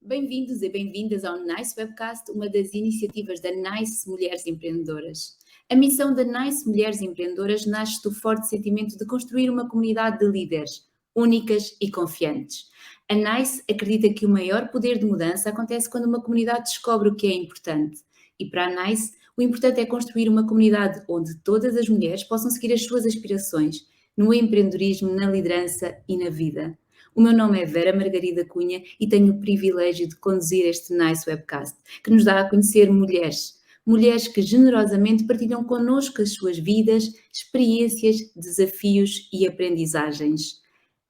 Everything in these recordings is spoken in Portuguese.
Bem-vindos e bem-vindas ao NICE Webcast, uma das iniciativas da NICE Mulheres Empreendedoras. A missão da NICE Mulheres Empreendedoras nasce do forte sentimento de construir uma comunidade de líderes, únicas e confiantes. A NICE acredita que o maior poder de mudança acontece quando uma comunidade descobre o que é importante. E para a NICE, o importante é construir uma comunidade onde todas as mulheres possam seguir as suas aspirações, no empreendedorismo, na liderança e na vida. O meu nome é Vera Margarida Cunha e tenho o privilégio de conduzir este NICE Webcast, que nos dá a conhecer mulheres que generosamente partilham connosco as suas vidas, experiências, desafios e aprendizagens.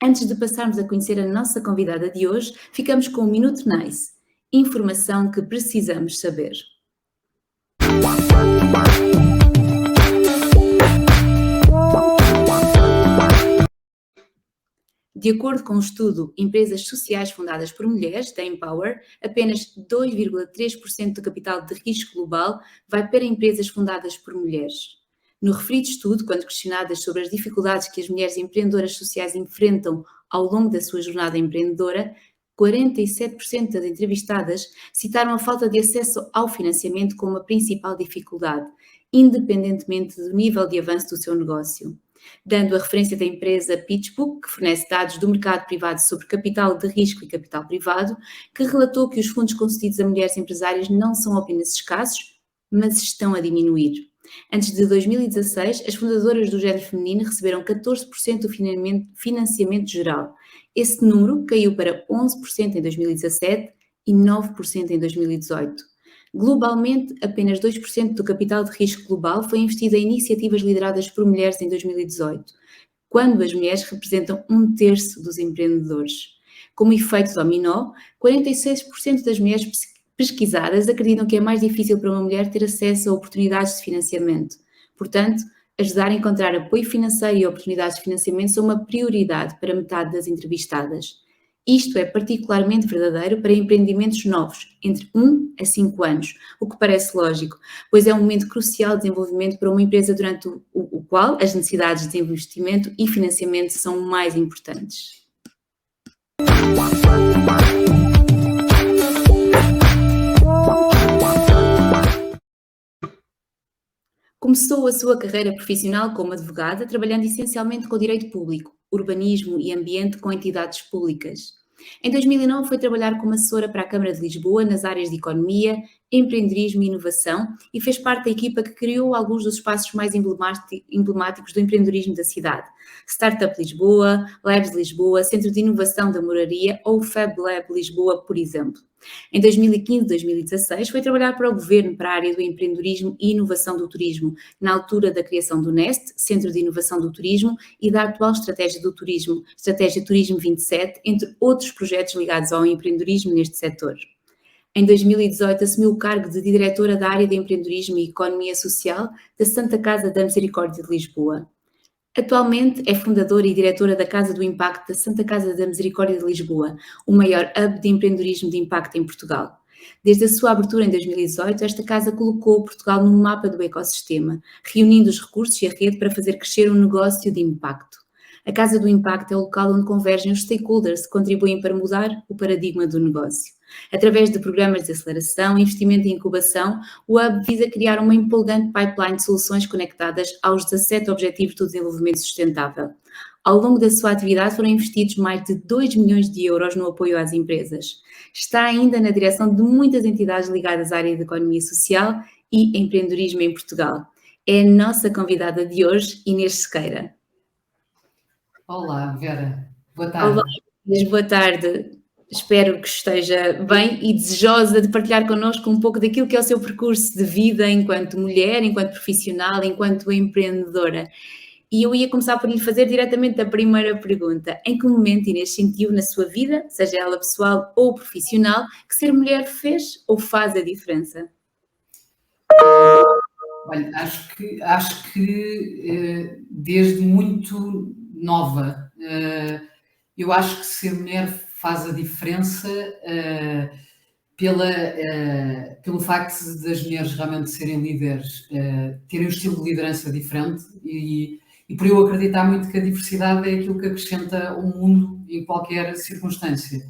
Antes de passarmos a conhecer a nossa convidada de hoje, ficamos com o Minuto NICE, informação que precisamos saber. De acordo com o estudo Empresas Sociais Fundadas por Mulheres, da Empower, apenas 2,3% do capital de risco global vai para empresas fundadas por mulheres. No referido estudo, quando questionadas sobre as dificuldades que as mulheres empreendedoras sociais enfrentam ao longo da sua jornada empreendedora, 47% das entrevistadas citaram a falta de acesso ao financiamento como a principal dificuldade, independentemente do nível de avanço do seu negócio. Dando a referência da empresa PitchBook, que fornece dados do mercado privado sobre capital de risco e capital privado, que relatou que os fundos concedidos a mulheres empresárias não são apenas escassos, mas estão a diminuir. Antes de 2016, as fundadoras do género feminino receberam 14% do financiamento geral. Esse número caiu para 11% em 2017 e 9% em 2018. Globalmente, apenas 2% do capital de risco global foi investido em iniciativas lideradas por mulheres em 2018, quando as mulheres representam 1/3 dos empreendedores. Como efeito dominó, 46% das mulheres pesquisadas acreditam que é mais difícil para uma mulher ter acesso a oportunidades de financiamento. Portanto, ajudar a encontrar apoio financeiro e oportunidades de financiamento são uma prioridade para metade das entrevistadas. Isto é particularmente verdadeiro para empreendimentos novos, entre 1 a 5 anos, o que parece lógico, pois é um momento crucial de desenvolvimento para uma empresa durante o qual as necessidades de investimento e financiamento são mais importantes. Começou a sua carreira profissional como advogada, trabalhando essencialmente com o direito público, urbanismo e ambiente com entidades públicas. Em 2009 foi trabalhar como assessora para a Câmara de Lisboa nas áreas de economia, empreendedorismo e inovação e fez parte da equipa que criou alguns dos espaços mais emblemáticos do empreendedorismo da cidade. Startup Lisboa, Labs Lisboa, Centro de Inovação da Moraria ou Fab Lab Lisboa, por exemplo. Em 2015 e 2016 foi trabalhar para o Governo para a área do empreendedorismo e inovação do turismo, na altura da criação do NEST, Centro de Inovação do Turismo, e da atual Estratégia do Turismo, Estratégia Turismo 27, entre outros projetos ligados ao empreendedorismo neste setor. Em 2018 assumiu o cargo de diretora da área de empreendedorismo e economia social da Santa Casa da Misericórdia de Lisboa. Atualmente é fundadora e diretora da Casa do Impacto da Santa Casa da Misericórdia de Lisboa, o maior hub de empreendedorismo de impacto em Portugal. Desde a sua abertura em 2018, esta casa colocou Portugal no mapa do ecossistema, reunindo os recursos e a rede para fazer crescer um negócio de impacto. A Casa do Impacto é o local onde convergem os stakeholders que contribuem para mudar o paradigma do negócio. Através de programas de aceleração, investimento e incubação, o Hub visa criar uma empolgante pipeline de soluções conectadas aos 17 Objetivos do Desenvolvimento Sustentável. Ao longo da sua atividade foram investidos mais de 2 milhões de euros no apoio às empresas. Está ainda na direção de muitas entidades ligadas à área de economia social e empreendedorismo em Portugal. É a nossa convidada de hoje, Inês Sequeira. Olá, Vera. Boa tarde. Olá, Inês, boa tarde. Espero que esteja bem e desejosa de partilhar connosco um pouco daquilo que é o seu percurso de vida enquanto mulher, enquanto profissional, enquanto empreendedora. E eu ia começar por lhe fazer diretamente a primeira pergunta. Em que momento Inês sentiu na sua vida, seja ela pessoal ou profissional, que ser mulher fez ou faz a diferença? Olha, acho que desde muito nova, eu acho que ser mulher faz a diferença pelo facto das mulheres realmente serem líderes, terem um estilo de liderança diferente e por eu acreditar muito que a diversidade é aquilo que acrescenta o mundo em qualquer circunstância.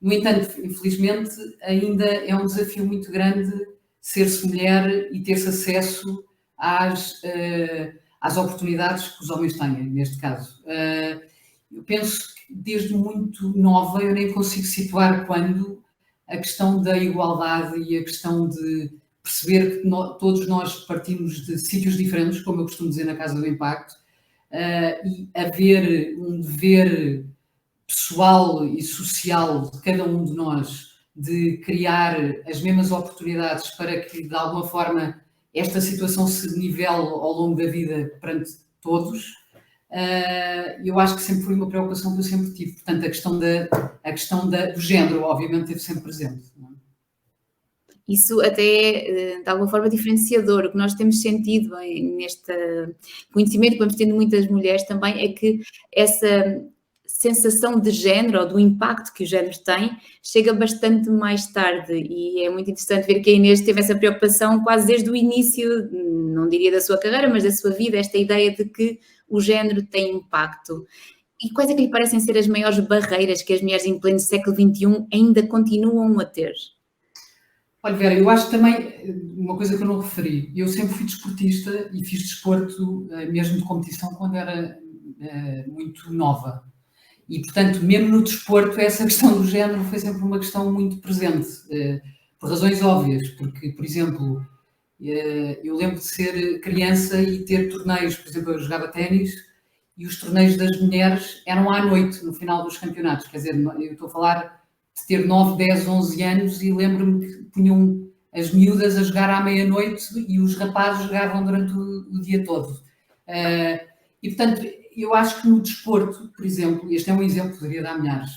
No entanto, infelizmente, ainda é um desafio muito grande ser-se mulher e ter-se acesso às oportunidades que os homens têm, neste caso. Eu penso que desde muito nova eu nem consigo situar quando a questão da igualdade e a questão de perceber que todos nós partimos de sítios diferentes, como eu costumo dizer na Casa do Impacto, e haver um dever pessoal e social de cada um de nós de criar as mesmas oportunidades para que, de alguma forma, esta situação se nivele ao longo da vida perante todos, eu acho que sempre foi uma preocupação que eu sempre tive. Portanto, a questão do género, obviamente, esteve sempre presente. Isso até é, de alguma forma, diferenciador. O que nós temos sentido neste conhecimento que vamos tendo muitas mulheres também é que essa sensação de género ou do impacto que o género tem chega bastante mais tarde e é muito interessante ver que a Inês teve essa preocupação quase desde o início, não diria da sua carreira, mas da sua vida, esta ideia de que o género tem impacto. E quais é que lhe parecem ser as maiores barreiras que as mulheres em pleno século XXI ainda continuam a ter? Olha, Vera, eu acho também, uma coisa que eu não referi, eu sempre fui desportista e fiz desporto mesmo de competição quando era muito nova. E, portanto, mesmo no desporto, essa questão do género foi sempre uma questão muito presente, por razões óbvias, porque, por exemplo, eu lembro de ser criança e ter torneios, por exemplo, eu jogava ténis e os torneios das mulheres eram à noite, no final dos campeonatos, quer dizer, eu estou a falar de ter 9, 10, 11 anos e lembro-me que punham as miúdas a jogar à meia-noite e os rapazes jogavam durante o dia todo. E, portanto, eu acho que no desporto, por exemplo, este é um exemplo, poderia dar milhares,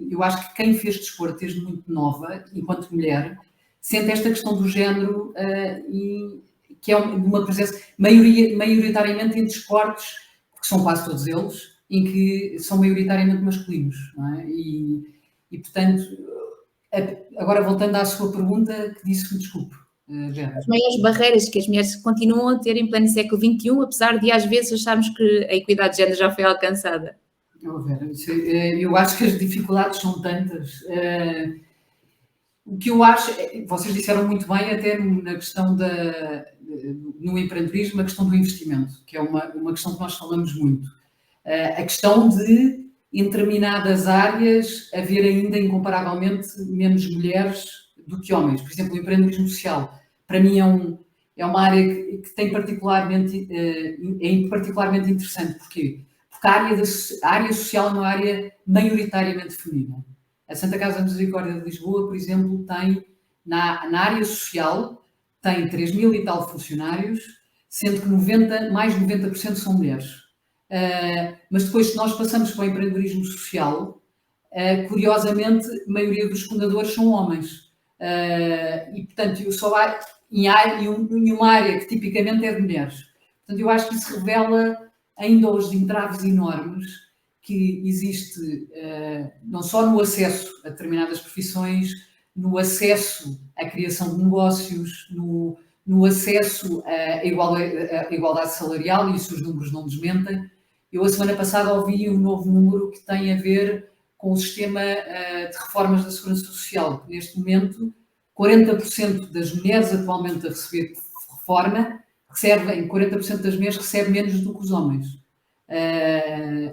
eu acho que quem fez desporto desde muito nova, enquanto mulher, sente esta questão do género e que é uma presença maioritariamente em desportos, que são quase todos eles, em que são maioritariamente masculinos, não é? E, portanto, agora voltando à sua pergunta, que disse que desculpe. As maiores barreiras que as mulheres continuam a ter em pleno século XXI, apesar de às vezes acharmos que a equidade de género já foi alcançada. Vera, eu acho que as dificuldades são tantas. O que eu acho, vocês disseram muito bem até na questão no empreendedorismo, a questão do investimento, que é uma questão que nós falamos muito. A questão de, em determinadas áreas, haver ainda incomparavelmente menos mulheres do que homens. Por exemplo, o empreendedorismo social, para mim é uma área que tem particularmente interessante. Porquê? Porque a área social é uma área maioritariamente feminina. A Santa Casa da Misericórdia de Lisboa, por exemplo, tem, na área social, tem 3.000 e tal funcionários, sendo que mais de 90% são mulheres. Mas depois, se nós passamos para o empreendedorismo social, curiosamente, a maioria dos fundadores são homens. E, portanto, eu só há em uma área que tipicamente é de mulheres. Portanto, eu acho que isso revela ainda os entraves enormes que existe não só no acesso a determinadas profissões, no acesso à criação de negócios, no acesso à igualdade salarial, e isso os números não desmentem. Eu, a semana passada, ouvi um novo número que tem a ver com o sistema de reformas da Segurança Social. Neste momento, 40% das mulheres atualmente a receber reforma, 40% das mulheres recebem menos do que os homens.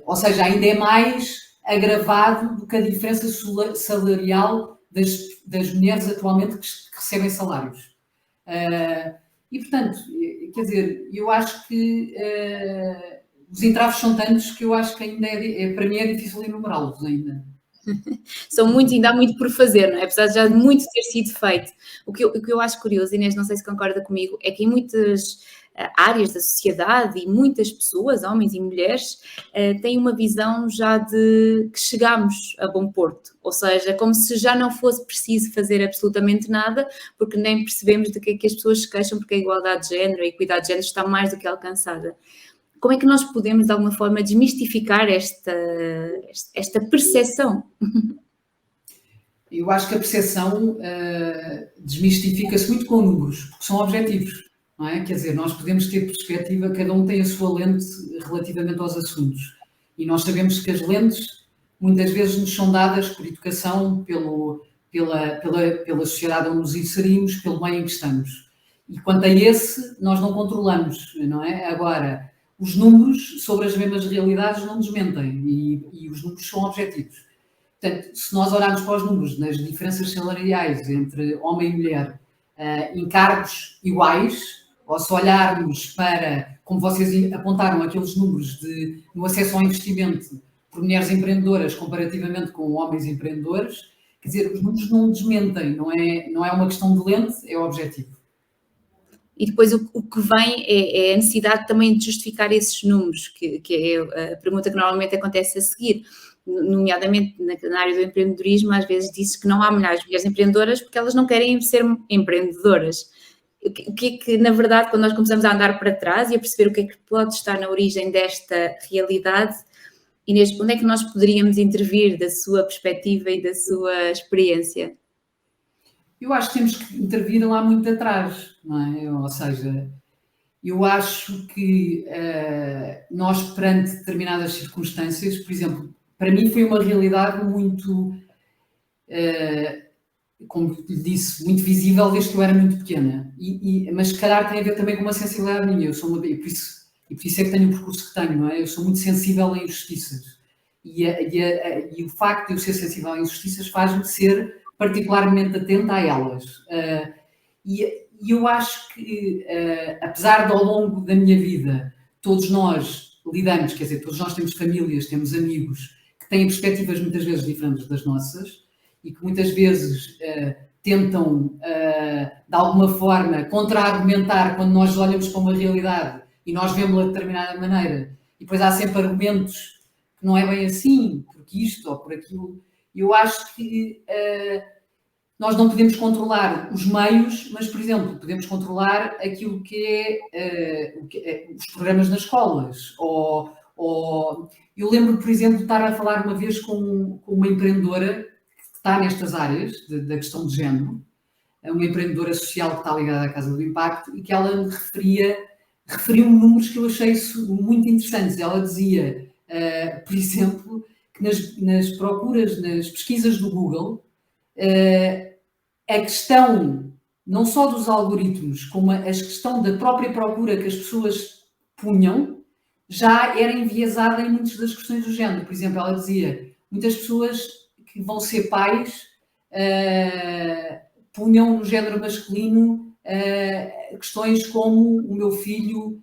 Ou seja, ainda é mais agravado do que a diferença salarial das mulheres atualmente que recebem salários. E, portanto, quer dizer, eu acho que os entraves são tantos que eu acho que ainda para mim é difícil enumerá-los ainda. Ainda há muito por fazer, não é? Apesar de já de muito ter sido feito. O que eu acho curioso, Inês, não sei se concorda comigo, é que em muitas áreas da sociedade e muitas pessoas, homens e mulheres, têm uma visão já de que chegamos a bom porto. Ou seja, como se já não fosse preciso fazer absolutamente nada, porque nem percebemos de que é que as pessoas se queixam, porque a igualdade de género, a equidade de género está mais do que alcançada. Como é que nós podemos, de alguma forma, desmistificar esta percepção? Eu acho que a percepção desmistifica-se muito com números, porque são objetivos, não é? Quer dizer, nós podemos ter perspectiva, cada um tem a sua lente relativamente aos assuntos. E nós sabemos que as lentes muitas vezes nos são dadas por educação, pela sociedade onde nos inserimos, pelo meio em que estamos. E quanto a esse, nós não controlamos, não é? Agora, os números sobre as mesmas realidades não desmentem e os números são objetivos. Portanto, se nós olharmos para os números nas diferenças salariais entre homem e mulher em cargos iguais, ou se olharmos para, como vocês apontaram, aqueles números no acesso ao investimento por mulheres empreendedoras comparativamente com homens empreendedores, quer dizer, os números não desmentem, não é uma questão de lente, é objetivo. E depois o que vem é a necessidade também de justificar esses números, que é a pergunta que normalmente acontece a seguir, nomeadamente na área do empreendedorismo, às vezes diz-se que não há mulheres empreendedoras porque elas não querem ser empreendedoras. O que é que, na verdade, quando nós começamos a andar para trás e a perceber o que é que pode estar na origem desta realidade, Inês, onde é que nós poderíamos intervir da sua perspectiva e da sua experiência? Eu acho que temos que intervir lá muito atrás, não é? Ou seja, eu acho que nós, perante determinadas circunstâncias, por exemplo, para mim foi uma realidade muito, como lhe disse, muito visível desde que eu era muito pequena. Mas se calhar tem a ver também com uma sensibilidade minha. Por isso é que tenho o percurso que tenho, não é? Eu sou muito sensível a injustiças. E o facto de eu ser sensível a injustiças faz-me ser particularmente atenta a elas. E eu acho que, apesar de ao longo da minha vida todos nós lidamos, quer dizer, todos nós temos famílias, temos amigos que têm perspectivas muitas vezes diferentes das nossas e que muitas vezes tentam, de alguma forma, contra-argumentar quando nós olhamos para uma realidade e nós vemos-la de determinada maneira. E depois há sempre argumentos que não é bem assim, porque isto ou por aquilo. Eu acho que nós não podemos controlar os meios, mas, por exemplo, podemos controlar aquilo que é os programas nas escolas. Eu lembro, por exemplo, de estar a falar uma vez com uma empreendedora que está nestas áreas da questão de género, uma empreendedora social que está ligada à Casa do Impacto, e que ela me referiu números que eu achei muito interessantes. Ela dizia, por exemplo, que nas procuras, nas pesquisas do Google, a questão não só dos algoritmos, como a questão da própria procura que as pessoas punham, já era enviesada em muitas das questões do género. Por exemplo, ela dizia, muitas pessoas que vão ser pais punham no género masculino questões como o meu filho,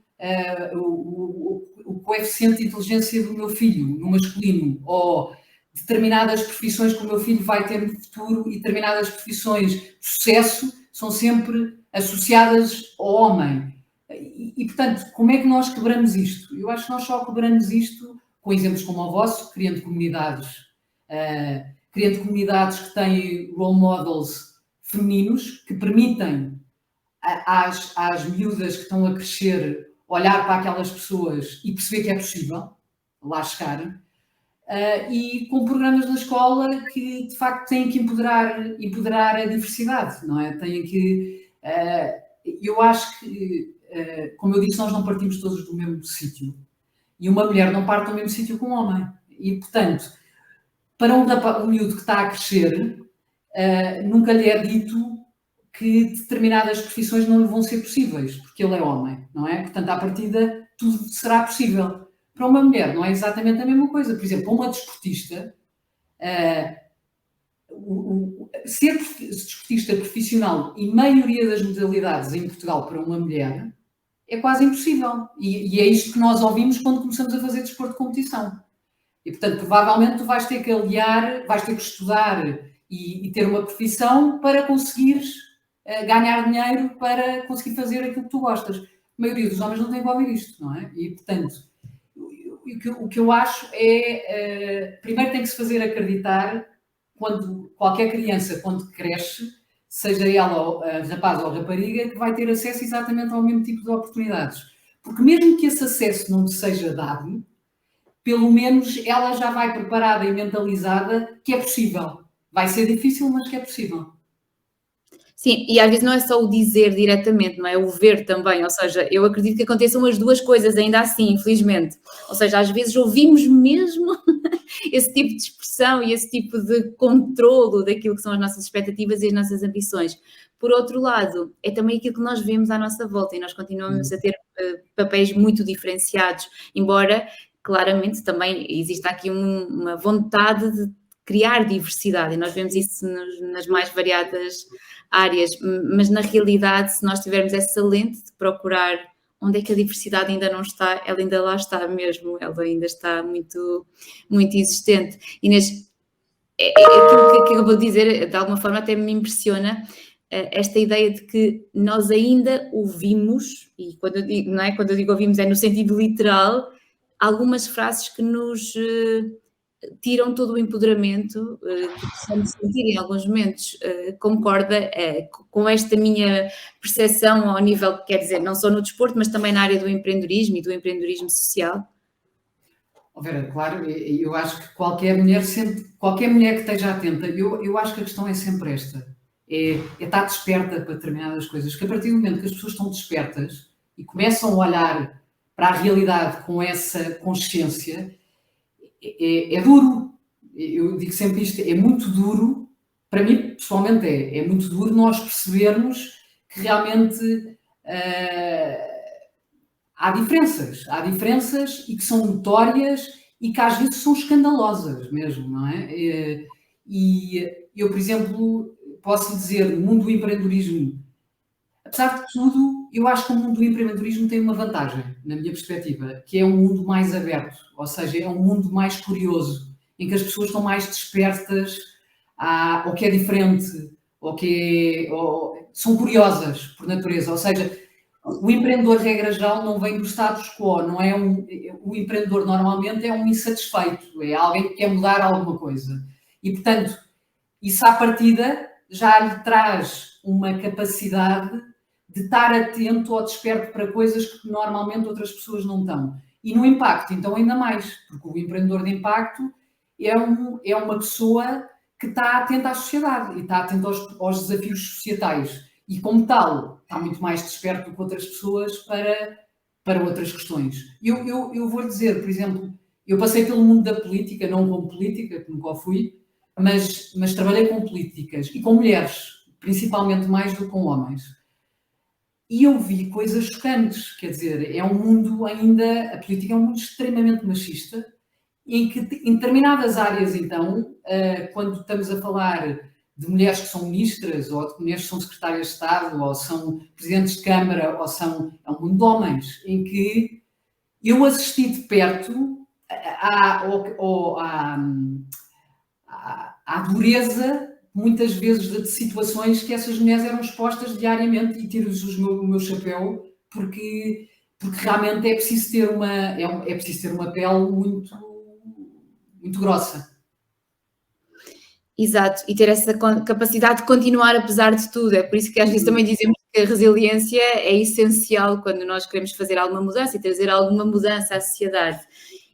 o coeficiente de inteligência do meu filho, no masculino, ou determinadas profissões que o meu filho vai ter no futuro e determinadas profissões de sucesso são sempre associadas ao homem. E, portanto, como é que nós quebramos isto? Eu acho que nós só quebramos isto com exemplos como o vosso, criando comunidades que têm role models femininos, que permitem às miúdas que estão a crescer olhar para aquelas pessoas e perceber que é possível lá chegar. E com programas na escola que, de facto, têm que empoderar a diversidade, não é? Eu acho que, como eu disse, nós não partimos todos do mesmo sítio. E uma mulher não parte do mesmo sítio que um homem. E, portanto, para um miúdo que está a crescer, nunca lhe é dito que determinadas profissões não lhe vão ser possíveis, porque ele é homem, não é? Portanto, à partida, tudo será possível. Para uma mulher não é exatamente a mesma coisa. Por exemplo, para uma desportista, ser desportista profissional e maioria das modalidades em Portugal para uma mulher é quase impossível. E é isto que nós ouvimos quando começamos a fazer desporto de competição. E, portanto, provavelmente tu vais ter que aliar, vais ter que estudar e ter uma profissão para conseguires ganhar dinheiro para conseguir fazer aquilo que tu gostas. A maioria dos homens não tem que ouvir isto, não é? E, portanto, o que eu acho é, primeiro tem que se fazer acreditar quando qualquer criança, quando cresce, seja ela rapaz ou rapariga, que vai ter acesso exatamente ao mesmo tipo de oportunidades. Porque mesmo que esse acesso não lhe seja dado, pelo menos ela já vai preparada e mentalizada que é possível. Vai ser difícil, mas que é possível. Sim, e às vezes não é só o dizer diretamente, não é? O ver também, ou seja, eu acredito que aconteçam as duas coisas ainda assim, infelizmente. Ou seja, às vezes ouvimos mesmo esse tipo de expressão e esse tipo de controlo daquilo que são as nossas expectativas e as nossas ambições. Por outro lado, é também aquilo que nós vemos à nossa volta e nós continuamos a ter papéis muito diferenciados, embora claramente também exista aqui uma vontade de criar diversidade e nós vemos isso nas mais variadas áreas, mas na realidade, se nós tivermos essa lente de procurar onde é que a diversidade ainda não está, ela ainda lá está mesmo, ela ainda está muito, muito existente. Inês, aquilo que acabou de dizer, de alguma forma até me impressiona, esta ideia de que nós ainda ouvimos, e quando eu digo, não é? Quando eu digo ouvimos é no sentido literal, algumas frases que nos tiram todo o empoderamento que possamos sentir em alguns momentos. Concorda com esta minha percepção ao nível, quer dizer, não só no desporto, mas também na área do empreendedorismo e do empreendedorismo social? Vera, claro, eu acho que qualquer mulher que esteja atenta, eu acho que a questão é sempre esta, é estar desperta para determinadas coisas, que a partir do momento que as pessoas estão despertas e começam a olhar para a realidade com essa consciência, é duro. Eu digo sempre isto, é muito duro, para mim pessoalmente é muito duro nós percebermos que realmente há diferenças e que são notórias e que às vezes são escandalosas mesmo, não é? E eu, por exemplo, posso dizer, no mundo do empreendedorismo, apesar de tudo, eu acho que o mundo do empreendedorismo tem uma vantagem, na minha perspectiva, que é um mundo mais aberto, ou seja, é um mundo mais curioso, em que as pessoas estão mais despertas ao que é diferente, são curiosas por natureza, ou seja, o empreendedor, regra geral, não vem do status quo, não é o empreendedor normalmente é um insatisfeito, é alguém que quer mudar alguma coisa. E, portanto, isso à partida já lhe traz uma capacidade de estar atento ou desperto para coisas que normalmente outras pessoas não estão. E no impacto, então, ainda mais, porque o empreendedor de impacto é uma pessoa que está atenta à sociedade e está atento aos desafios societais. E, como tal, está muito mais desperto do que outras pessoas para outras questões. Eu vou-lhe dizer, por exemplo, eu passei pelo mundo da política, não como política, que nunca fui, mas trabalhei com políticas e com mulheres, principalmente mais do que com homens. E eu vi coisas chocantes, quer dizer, é um mundo ainda, a política é um mundo extremamente machista, em que em determinadas áreas, então, quando estamos a falar de mulheres que são ministras, ou de mulheres que são secretárias de Estado, ou são presidentes de Câmara, é um mundo de homens, em que eu assisti de perto à dureza, muitas vezes, de situações que essas mulheres eram expostas diariamente, e tiro-lhes o meu chapéu, porque realmente é preciso ter uma pele muito grossa. Exato, e ter essa capacidade de continuar apesar de tudo. É por isso que às vezes também dizemos que a resiliência é essencial quando nós queremos fazer alguma mudança e trazer alguma mudança à sociedade.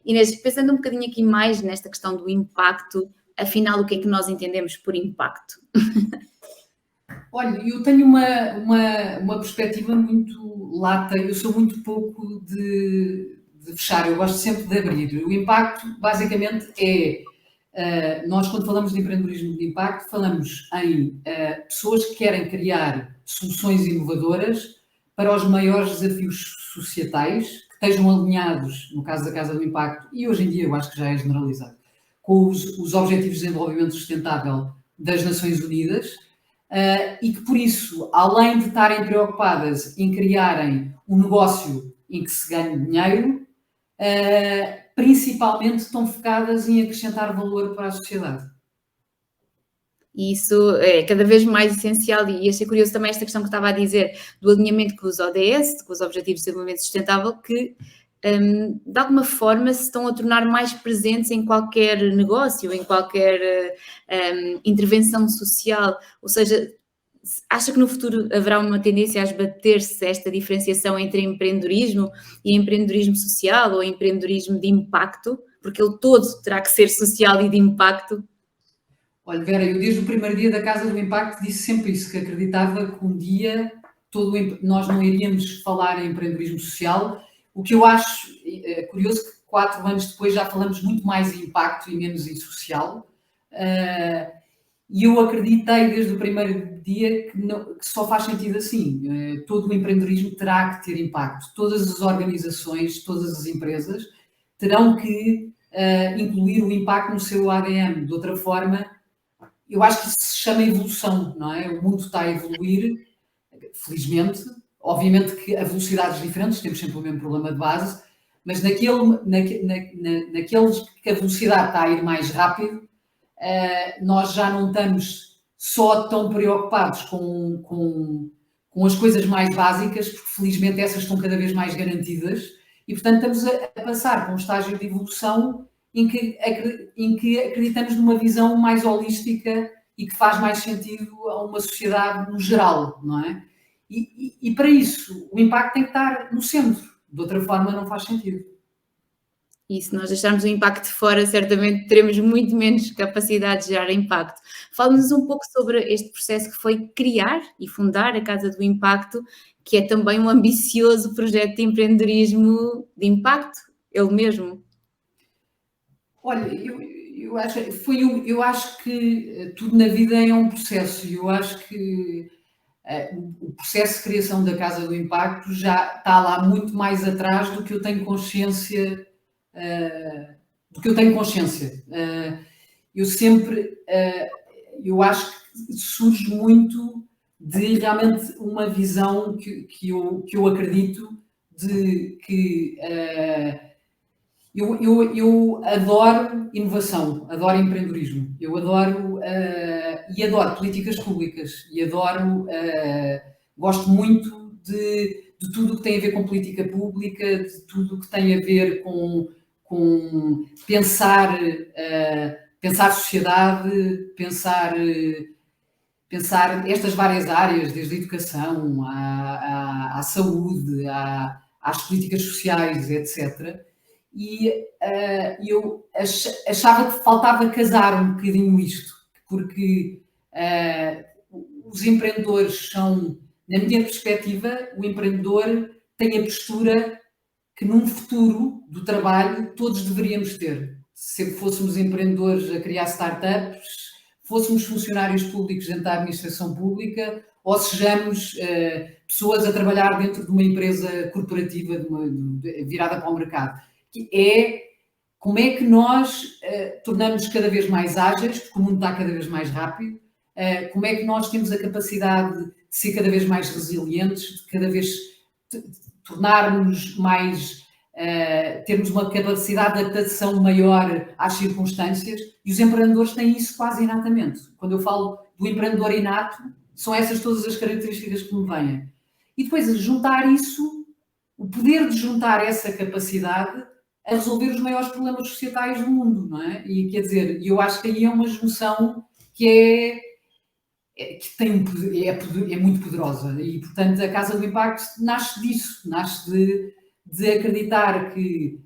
Inês, pensando um bocadinho aqui mais nesta questão do impacto, afinal, o que é que nós entendemos por impacto? Olha, eu tenho uma perspectiva muito lata, eu sou muito pouco de fechar, eu gosto sempre de abrir. O impacto, basicamente, nós, quando falamos de empreendedorismo de impacto, falamos em pessoas que querem criar soluções inovadoras para os maiores desafios societais, que estejam alinhados, no caso da Casa do Impacto, e hoje em dia eu acho que já é generalizado, com os Objetivos de Desenvolvimento Sustentável das Nações Unidas, e que, por isso, além de estarem preocupadas em criarem um negócio em que se ganhe dinheiro, principalmente estão focadas em acrescentar valor para a sociedade. E isso é cada vez mais essencial e achei curioso também esta questão que estava a dizer do alinhamento com os ODS, com os Objetivos de Desenvolvimento Sustentável, que de alguma forma se estão a tornar mais presentes em qualquer negócio, em qualquer intervenção social, ou seja, acha que no futuro haverá uma tendência a esbater-se esta diferenciação entre empreendedorismo e empreendedorismo social ou empreendedorismo de impacto, porque ele todo terá que ser social e de impacto? Olha, Vera, eu desde o primeiro dia da Casa do Impacto disse sempre isso, que acreditava que um dia nós não iríamos falar em empreendedorismo social. O que eu acho curioso que 4 anos depois já falamos muito mais em impacto e menos em social. E eu acreditei desde o primeiro dia que só faz sentido assim. Todo o empreendedorismo terá que ter impacto. Todas as organizações, todas as empresas terão que incluir o impacto no seu ADN. De outra forma, eu acho que isso se chama evolução, não é? O mundo está a evoluir, felizmente. Obviamente que a velocidades diferentes, temos sempre o mesmo problema de base, mas naqueles que a velocidade está a ir mais rápido, nós já não estamos só tão preocupados com as coisas mais básicas, porque felizmente essas estão cada vez mais garantidas, e portanto estamos a passar para um estágio de evolução em que acreditamos numa visão mais holística e que faz mais sentido a uma sociedade no geral, não é? E para isso, o impacto tem que estar no centro, de outra forma não faz sentido. E se nós deixarmos o impacto de fora, certamente teremos muito menos capacidade de gerar impacto. Fala-nos um pouco sobre este processo que foi criar e fundar a Casa do Impacto, que é também um ambicioso projeto de empreendedorismo de impacto, ele mesmo. Olha, eu acho que tudo na vida é um processo e eu acho que o processo de criação da Casa do Impacto já está lá muito mais atrás do que eu tenho consciência. Eu sempre, eu acho que surge muito de realmente uma visão que eu acredito de que eu adoro inovação, adoro empreendedorismo, eu adoro e adoro políticas públicas e adoro, gosto muito de tudo o que tem a ver com política pública, de tudo o que tem a ver com pensar, pensar sociedade, pensar estas várias áreas, desde a educação à saúde, às políticas sociais, etc. E eu achava que faltava casar um bocadinho isto, porque os empreendedores são, na minha perspectiva, o empreendedor tem a postura que num futuro do trabalho todos deveríamos ter. Se fôssemos empreendedores a criar startups, fôssemos funcionários públicos dentro da administração pública ou sejamos pessoas a trabalhar dentro de uma empresa corporativa virada para o mercado. Que é como é que nós tornamos cada vez mais ágeis, porque o mundo está cada vez mais rápido, como é que nós temos a capacidade de ser cada vez mais resilientes, de cada vez tornarmos mais, termos uma capacidade de adaptação maior às circunstâncias, e os empreendedores têm isso quase inatamente. Quando eu falo do empreendedor inato, são essas todas as características que me vêm. E depois juntar isso, o poder de juntar essa capacidade a resolver os maiores problemas societais do mundo, não é? E quer dizer, eu acho que aí é uma junção que é muito poderosa e, portanto, a Casa do Impacto nasce disso, nasce de acreditar que,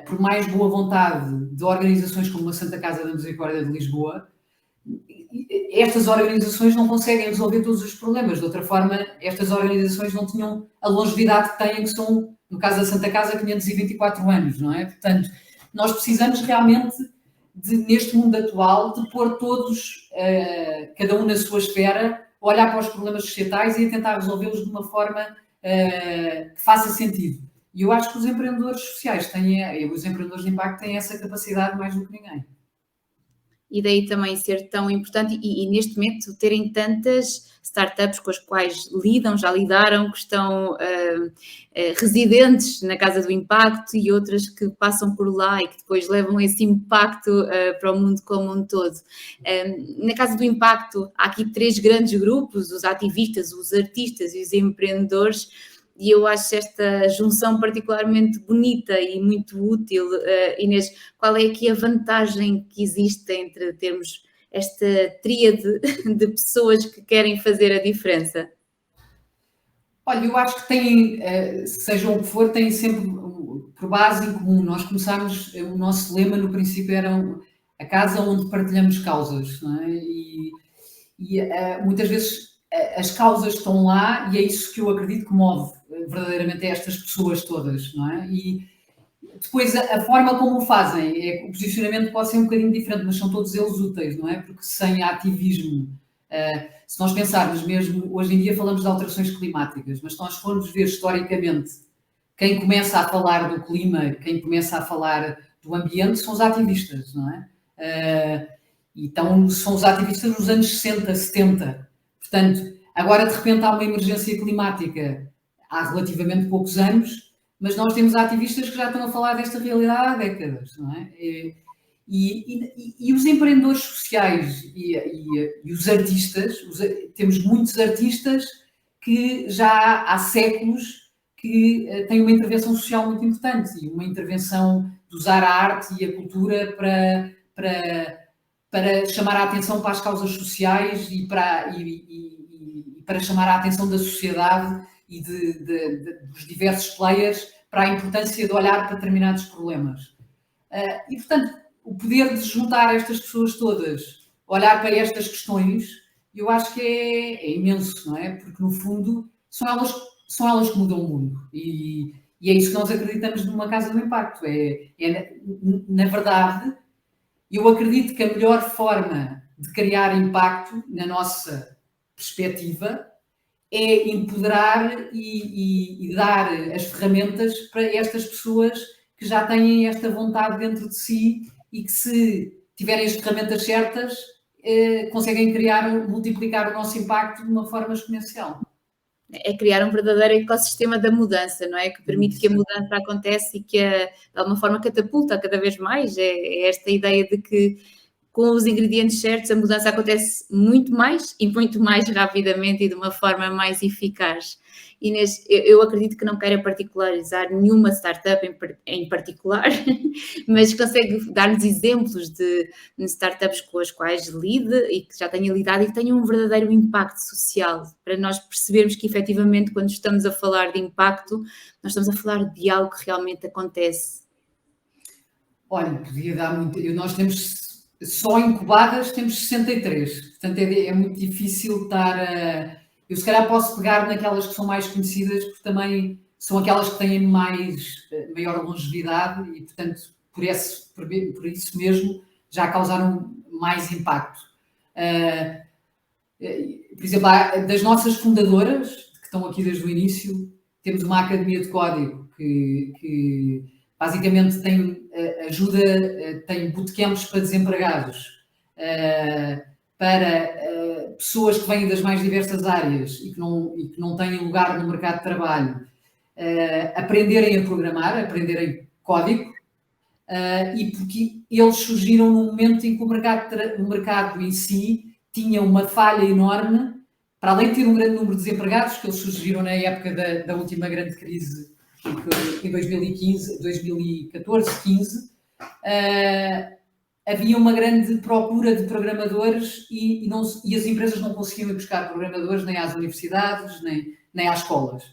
por mais boa vontade de organizações como a Santa Casa da Misericórdia de Lisboa, estas organizações não conseguem resolver todos os problemas. De outra forma, estas organizações não tinham a longevidade que têm, que são, no caso da Santa Casa, 524 anos, não é? Portanto, nós precisamos realmente neste mundo atual, de pôr todos, cada um na sua esfera, olhar para os problemas societais e a tentar resolvê-los de uma forma que faça sentido. E eu acho que os empreendedores sociais os empreendedores de impacto têm essa capacidade mais do que ninguém. e daí também ser tão importante e neste momento terem tantas startups com as quais lidam, já lidaram, que estão residentes na Casa do Impacto e outras que passam por lá e que depois levam esse impacto para o mundo como um todo. Na Casa do Impacto há aqui 3 grandes grupos, os ativistas, os artistas e os empreendedores, e eu acho esta junção particularmente bonita e muito útil. Inês, qual é aqui a vantagem que existe entre termos esta tríade de pessoas que querem fazer a diferença? Olha, eu acho que têm, seja o que for, têm sempre por base em comum. Nós começámos, o nosso lema no princípio era a casa onde partilhamos causas, não é? E muitas vezes as causas estão lá e é isso que eu acredito que move verdadeiramente estas pessoas todas, não é? E depois a forma como o fazem, o posicionamento pode ser um bocadinho diferente, mas são todos eles úteis, não é? Porque sem ativismo, se nós pensarmos mesmo, hoje em dia falamos de alterações climáticas, mas se nós formos ver historicamente quem começa a falar do clima, quem começa a falar do ambiente, são os ativistas, não é? Então, são os ativistas nos anos 60, 70. Portanto, agora de repente há uma emergência climática há relativamente poucos anos, mas nós temos ativistas que já estão a falar desta realidade há décadas, não é? E os empreendedores sociais e os artistas, temos muitos artistas que já há séculos que têm uma intervenção social muito importante e uma intervenção de usar a arte e a cultura para chamar a atenção para as causas sociais e para chamar a atenção da sociedade e dos diversos players para a importância de olhar para determinados problemas. E, portanto, o poder de juntar estas pessoas todas, olhar para estas questões, eu acho que é imenso, não é? Porque, no fundo, são elas que mudam o mundo. E é isso que nós acreditamos numa Casa do Impacto. Na verdade, eu acredito que a melhor forma de criar impacto, na nossa perspectiva, é empoderar e dar as ferramentas para estas pessoas que já têm esta vontade dentro de si e que, se tiverem as ferramentas certas, conseguem multiplicar o nosso impacto de uma forma exponencial. É criar um verdadeiro ecossistema da mudança, não é? Que permite que a mudança aconteça e que, de alguma forma, catapulta cada vez mais. É esta ideia de que, com os ingredientes certos, a mudança acontece muito mais e muito mais rapidamente e de uma forma mais eficaz. Inês, eu acredito que não queira particularizar nenhuma startup em particular, mas consegue dar-nos exemplos de startups com as quais lide e que já tenha lidado e que tenham um verdadeiro impacto social, para nós percebermos que, efetivamente, quando estamos a falar de impacto, nós estamos a falar de algo que realmente acontece. Olha, podia dar muito. Nós temos, só incubadas, temos 63. Portanto, é muito difícil estar a... Eu, se calhar, posso pegar naquelas que são mais conhecidas, porque também são aquelas que têm maior longevidade e, portanto, por isso mesmo, já causaram mais impacto. Por exemplo, das nossas fundadoras, que estão aqui desde o início, temos uma Academia de Código que basicamente tem bootcamps para desempregados, para pessoas que vêm das mais diversas áreas e que não têm lugar no mercado de trabalho, aprenderem a programar, aprenderem código, e porque eles surgiram num momento em que o mercado em si tinha uma falha enorme, para além de ter um grande número de desempregados, que eles surgiram na época da última grande crise, em 2014, 15, havia uma grande procura de programadores e as empresas não conseguiam ir buscar programadores nem às universidades, nem às escolas.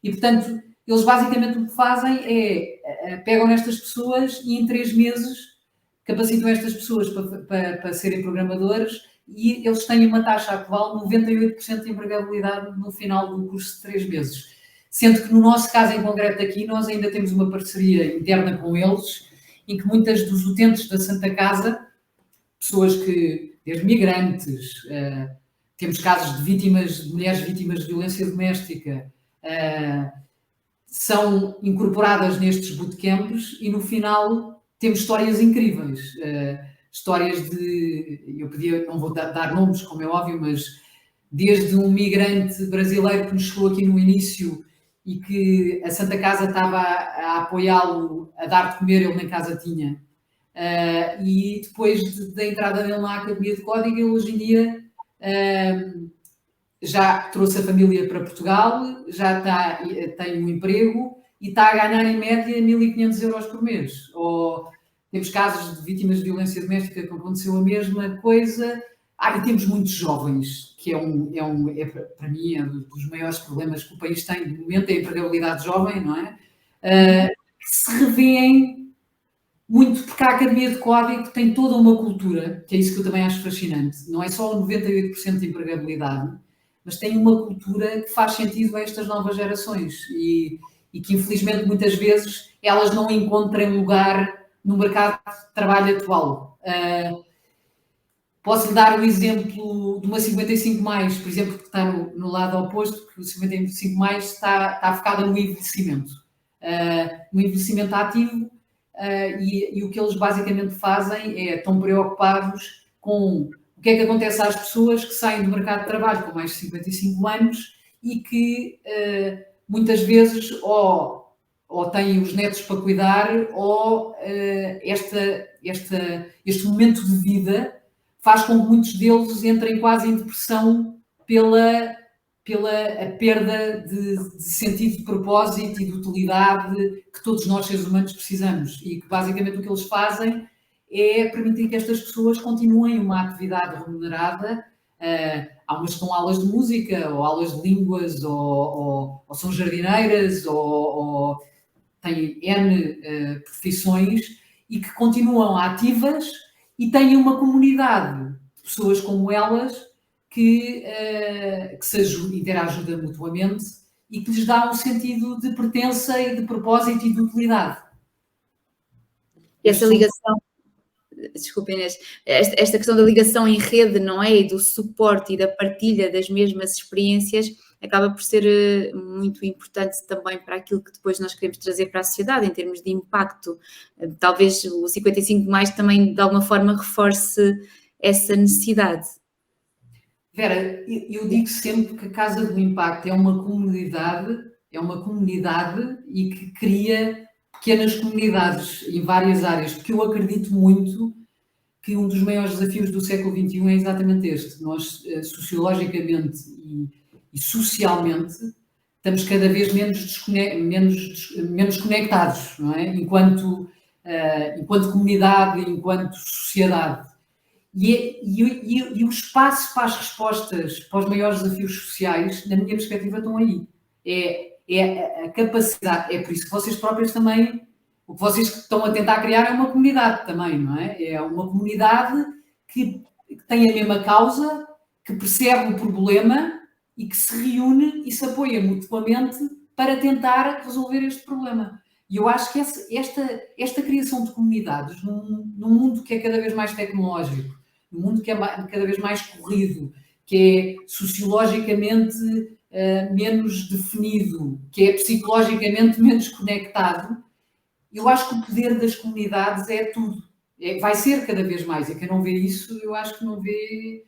E, portanto, eles basicamente o que fazem é pegam nestas pessoas e em 3 meses capacitam estas pessoas para serem programadores e eles têm uma taxa atual de 98% de empregabilidade no final do curso de 3 meses. Sendo que, no nosso caso em concreto aqui, nós ainda temos uma parceria interna com eles, em que muitas dos utentes da Santa Casa, pessoas que, desde migrantes, temos casos de mulheres vítimas de violência doméstica, são incorporadas nestes bootcamps e, no final, temos histórias incríveis. histórias eu podia, não vou dar nomes, como é óbvio, mas desde um migrante brasileiro que nos chegou aqui no início e que a Santa Casa estava a apoiá-lo, a dar de comer, ele nem casa tinha. E depois da entrada dele na Academia de Código, ele hoje em dia já trouxe a família para Portugal, tem um emprego e está a ganhar em média 1.500 euros por mês. Ou temos casos de vítimas de violência doméstica que aconteceu a mesma coisa. E temos muitos jovens, que para mim, é um dos maiores problemas que o país tem de momento, é a empregabilidade jovem, não é? Que se revêem muito, porque a Academia de Código tem toda uma cultura, que é isso que eu também acho fascinante. Não é só o 98% de empregabilidade, mas tem uma cultura que faz sentido a estas novas gerações e que, infelizmente, muitas vezes elas não encontram lugar no mercado de trabalho atual. Posso-lhe dar o exemplo de uma 55+, por exemplo, que está no lado oposto, porque o 55+, está focada no envelhecimento. No envelhecimento ativo, e o que eles basicamente fazem estão preocupados com o que é que acontece às pessoas que saem do mercado de trabalho com mais de 55 anos e que muitas vezes ou têm os netos para cuidar ou este momento de vida faz com que muitos deles entrem quase em depressão pela a perda de sentido de propósito e de utilidade que todos nós, seres humanos, precisamos. E que, basicamente, o que eles fazem é permitir que estas pessoas continuem uma atividade remunerada. Há umas que dão aulas de música, ou aulas de línguas, ou são jardineiras, ou têm N profissões, e que continuam ativas e têm uma comunidade de pessoas como elas que se interagem mutuamente e que lhes dá um sentido de pertença e de propósito e de utilidade. Essa ligação, desculpa Inês, esta questão da ligação em rede, não é? E do suporte e da partilha das mesmas experiências acaba por ser muito importante também para aquilo que depois nós queremos trazer para a sociedade em termos de impacto. Talvez o 55+ também de alguma forma reforce essa necessidade. Vera, eu digo sempre que a Casa do Impacto é uma comunidade e que cria pequenas comunidades em várias áreas, porque eu acredito muito que um dos maiores desafios do século XXI é exatamente este. Nós, sociologicamente e socialmente, estamos cada vez menos conectados, não é? Enquanto comunidade, enquanto sociedade. E o espaço para as respostas para os maiores desafios sociais, na minha perspectiva, estão aí. É a capacidade, é por isso que vocês próprios também, o que vocês estão a tentar criar é uma comunidade também, não é? É uma comunidade que tem a mesma causa, que percebe o problema e que se reúne e se apoia mutuamente para tentar resolver este problema. E eu acho que esta criação de comunidades num mundo que é cada vez mais tecnológico, num mundo que é cada vez mais corrido, que é sociologicamente menos definido, que é psicologicamente menos conectado, eu acho que o poder das comunidades é tudo. Vai ser cada vez mais. E quem não vê isso, eu acho que não vê,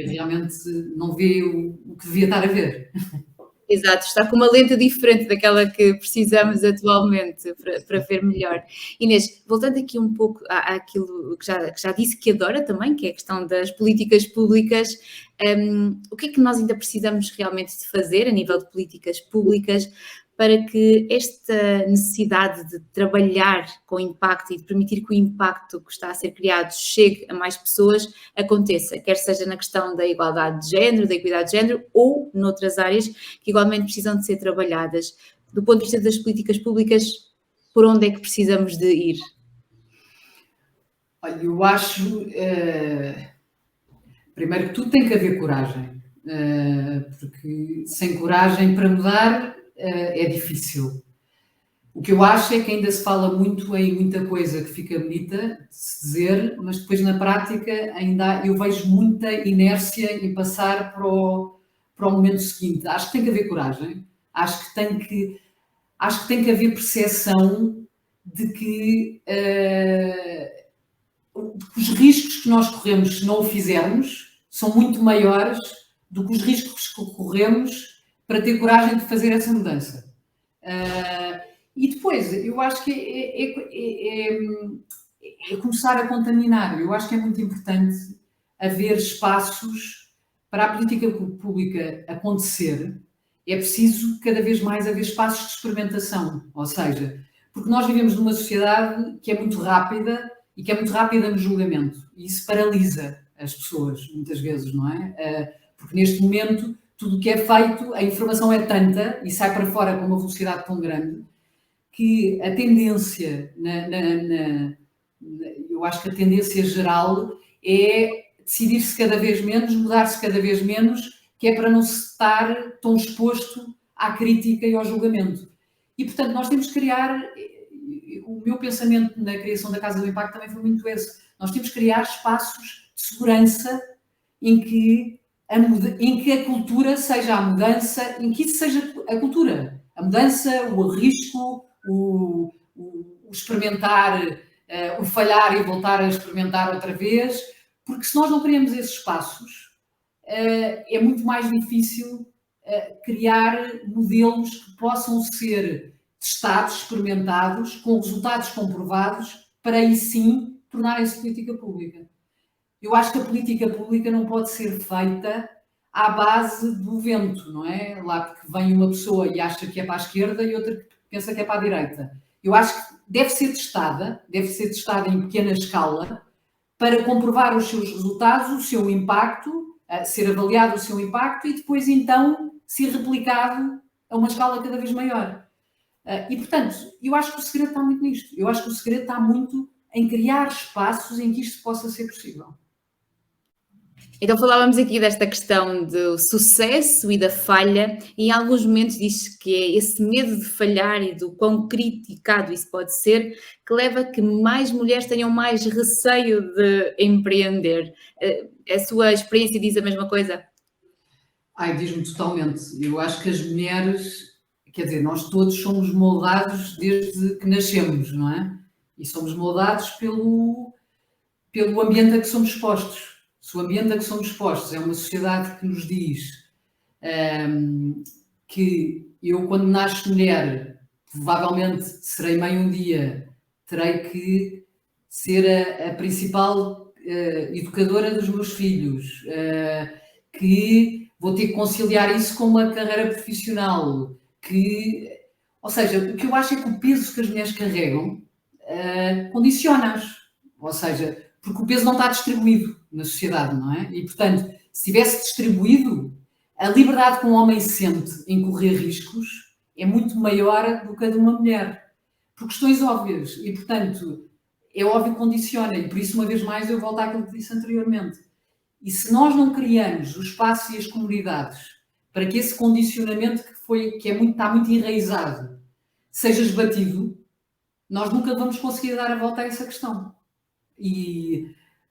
realmente, não vê o que devia estar a ver. Exato, está com uma lente diferente daquela que precisamos atualmente para ver melhor. Inês, voltando aqui um pouco àquilo que já disse que adora também, que é a questão das políticas públicas, o que é que nós ainda precisamos realmente de fazer a nível de políticas públicas para que esta necessidade de trabalhar com impacto e de permitir que o impacto que está a ser criado chegue a mais pessoas aconteça, quer seja na questão da igualdade de género, da equidade de género ou noutras áreas que igualmente precisam de ser trabalhadas. Do ponto de vista das políticas públicas, por onde é que precisamos de ir? Olha, eu acho, primeiro que tudo tem que haver coragem, porque sem coragem para mudar é difícil. O que eu acho é que ainda se fala muito em muita coisa que fica bonita de se dizer, mas depois na prática ainda eu vejo muita inércia em passar para o momento seguinte. Acho que tem que haver coragem, acho que tem que haver percepção de que os riscos que nós corremos se não o fizermos são muito maiores do que os riscos que corremos para ter coragem de fazer essa mudança. E depois, eu acho que é começar a contaminar. Eu acho que é muito importante haver espaços para a política pública acontecer. É preciso cada vez mais haver espaços de experimentação, ou seja, porque nós vivemos numa sociedade que é muito rápida e que é muito rápida no julgamento, e isso paralisa as pessoas, muitas vezes, não é? Porque neste momento, tudo o que é feito, a informação é tanta e sai para fora com uma velocidade tão grande, que a tendência, eu acho que a tendência geral é decidir-se cada vez menos, mudar-se cada vez menos, que é para não se estar tão exposto à crítica e ao julgamento. E, portanto, nós temos que criar... O meu pensamento na criação da Casa do Impacto também foi muito esse. Nós temos que criar espaços de segurança em que a cultura seja a mudança, em que isso seja a cultura. A mudança, o risco, o experimentar, o falhar e voltar a experimentar outra vez, porque se nós não criamos esses espaços, é muito mais difícil criar modelos que possam ser testados, experimentados, com resultados comprovados, para aí sim tornarem-se política pública. Eu acho que a política pública não pode ser feita à base do vento, não é? Lá porque vem uma pessoa e acha que é para a esquerda e outra que pensa que é para a direita. Eu acho que deve ser testada em pequena escala, para comprovar os seus resultados, o seu impacto, ser avaliado o seu impacto e depois então ser replicado a uma escala cada vez maior. E, portanto, eu acho que o segredo está muito nisto. Eu acho que o segredo está muito em criar espaços em que isto possa ser possível. Então falávamos aqui desta questão do sucesso e da falha, e em alguns momentos diz que é esse medo de falhar e do quão criticado isso pode ser, que leva a que mais mulheres tenham mais receio de empreender. A sua experiência diz a mesma coisa? Diz-me totalmente. Eu acho que as mulheres... Quer dizer, nós todos somos moldados desde que nascemos, não é? E somos moldados pelo ambiente a que somos expostos. Se o ambiente a que somos expostos é uma sociedade que nos diz que eu, quando nasço mulher, provavelmente serei mãe um dia, terei que ser a principal educadora dos meus filhos, que vou ter que conciliar isso com uma carreira profissional, ou seja, o que eu acho é que o peso que as mulheres carregam condiciona-as, ou seja, porque o peso não está distribuído na sociedade, não é? E, portanto, se tivesse distribuído, a liberdade que um homem sente em correr riscos é muito maior do que a de uma mulher, por questões óbvias, e, portanto, é óbvio que condiciona, e por isso, uma vez mais, eu volto àquilo que disse anteriormente. E se nós não criamos o espaço e as comunidades para que esse condicionamento está muito enraizado seja esbatido, nós nunca vamos conseguir dar a volta a essa questão.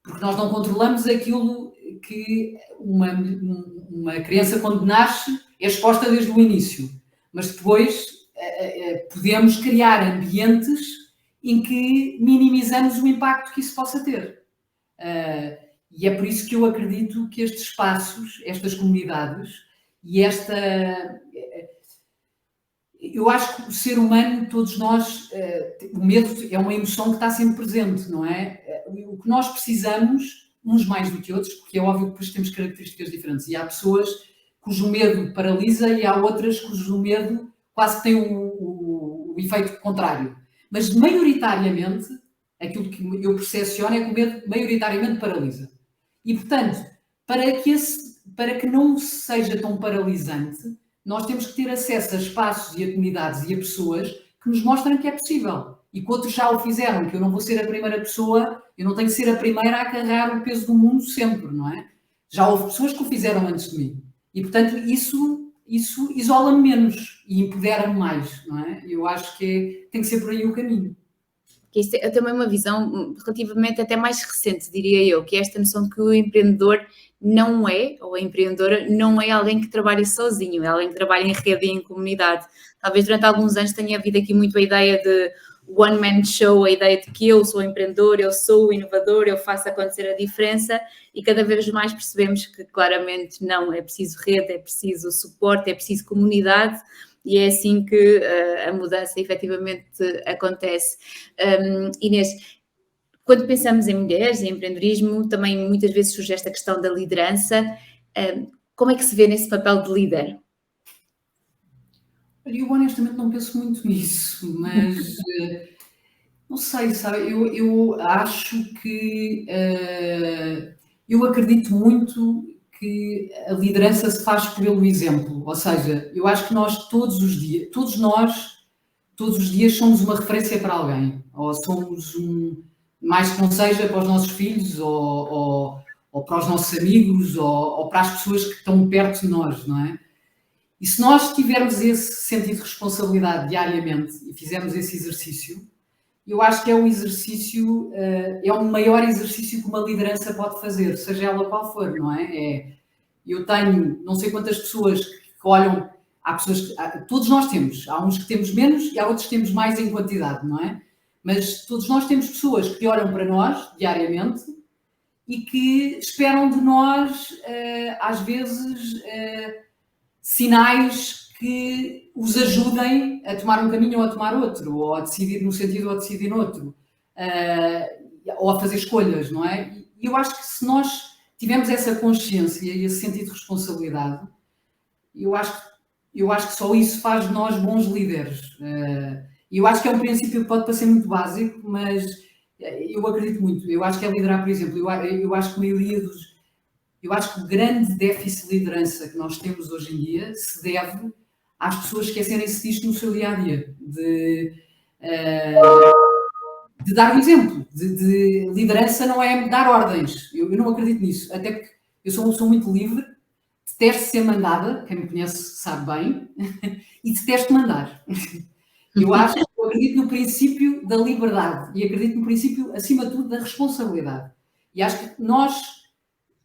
Porque nós não controlamos aquilo que uma criança, quando nasce, é exposta desde o início. Mas depois podemos criar ambientes em que minimizamos o impacto que isso possa ter. E é por isso que eu acredito que estes espaços, estas comunidades, e eu acho que o ser humano, todos nós, o medo é uma emoção que está sempre presente, não é? O que nós precisamos, uns mais do que outros, porque é óbvio que depois temos características diferentes, e há pessoas cujo medo paralisa e há outras cujo medo quase que tem o efeito contrário. Mas, maioritariamente, aquilo que eu percepciono é que o medo maioritariamente paralisa. E, portanto, para que não seja tão paralisante, nós temos que ter acesso a espaços e a comunidades e a pessoas que nos mostrem que é possível. E que outros já o fizeram, que eu não vou ser a primeira pessoa, eu não tenho que ser a primeira a carregar o peso do mundo sempre, não é? Já houve pessoas que o fizeram antes de mim. E, portanto, isso isola-me menos e empodera-me mais, não é? Eu acho que tem que ser por aí o caminho. Que isto é também uma visão relativamente até mais recente, diria eu, que é esta noção de que o empreendedor não é, ou a empreendedora, não é alguém que trabalha sozinho, é alguém que trabalha em rede e em comunidade. Talvez durante alguns anos tenha havido aqui muito a ideia de one-man show, a ideia de que eu sou empreendedor, eu sou o inovador, eu faço acontecer a diferença, e cada vez mais percebemos que claramente não, é preciso rede, é preciso suporte, é preciso comunidade, e é assim que a mudança efetivamente acontece. Inês, quando pensamos em mulheres, em empreendedorismo, também muitas vezes surge esta questão da liderança. Como é que se vê nesse papel de líder? Eu honestamente não penso muito nisso, mas não sei, sabe? Eu acho que eu acredito muito que a liderança se faz pelo exemplo. Ou seja, eu acho que nós todos os dias somos uma referência para alguém, ou somos mais que não seja para os nossos filhos, ou para os nossos amigos, ou para as pessoas que estão perto de nós, não é? E se nós tivermos esse sentido de responsabilidade diariamente e fizermos esse exercício, eu acho que é um exercício, é o maior exercício que uma liderança pode fazer, seja ela qual for, não é? Eu tenho não sei quantas pessoas que olham, há pessoas que, todos nós temos, há uns que temos menos e há outros que temos mais em quantidade, não é? Mas todos nós temos pessoas que olham para nós diariamente e que esperam de nós, às vezes, sinais que os ajudem a tomar um caminho ou a tomar outro, ou a decidir num sentido ou a decidir noutro, ou a fazer escolhas, não é? E eu acho que se nós tivermos essa consciência e esse sentido de responsabilidade, eu acho que só isso faz de nós bons líderes. Eu acho que é um princípio que pode parecer muito básico, mas eu acredito muito. Eu acho que é liderar, por exemplo, eu acho que a maioria dos... Eu acho que o grande déficit de liderança que nós temos hoje em dia se deve às pessoas esquecerem-se disto no seu dia-a-dia, de dar um exemplo, de liderança não é dar ordens. Eu não acredito nisso, até porque eu sou uma pessoa muito livre, detesto ser mandada, quem me conhece sabe bem, e detesto mandar. Eu acredito no princípio da liberdade e acredito no princípio, acima de tudo, da responsabilidade. E acho que nós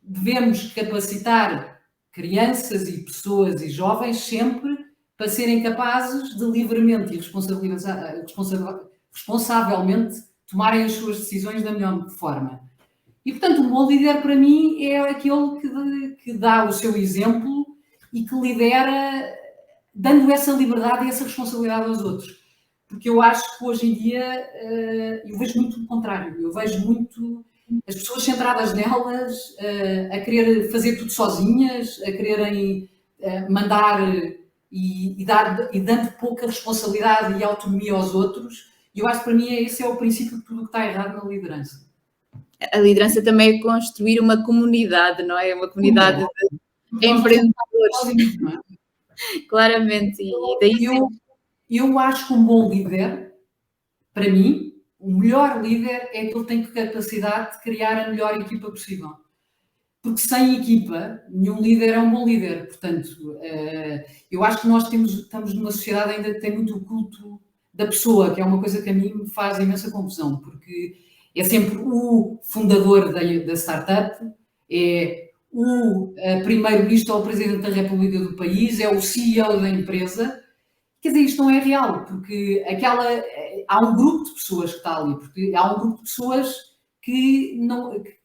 devemos capacitar crianças e pessoas e jovens sempre para serem capazes de livremente e responsavelmente tomarem as suas decisões da melhor forma. E, portanto, um bom líder para mim é aquele que dá o seu exemplo e que lidera dando essa liberdade e essa responsabilidade aos outros. Porque eu acho que hoje em dia eu vejo muito o contrário. Eu vejo muito as pessoas centradas nelas, a querer fazer tudo sozinhas, a quererem mandar e dando pouca responsabilidade e autonomia aos outros. E eu acho que para mim esse é o princípio de tudo o que está errado na liderança. A liderança também é construir uma comunidade, não é? Uma comunidade de empreendedores. Não é? Claramente. E daí eu acho que um bom líder, para mim, o melhor líder é aquele que tem capacidade de criar a melhor equipa possível. Porque sem equipa, nenhum líder é um bom líder. Portanto, eu acho que nós estamos numa sociedade ainda que tem muito o culto da pessoa, que é uma coisa que a mim me faz imensa confusão, porque é sempre o fundador da startup, é o primeiro-ministro ou o presidente da República do país, é o CEO da empresa. Quer dizer, isto não é real, porque há um grupo de pessoas que está ali, porque há um grupo de pessoas que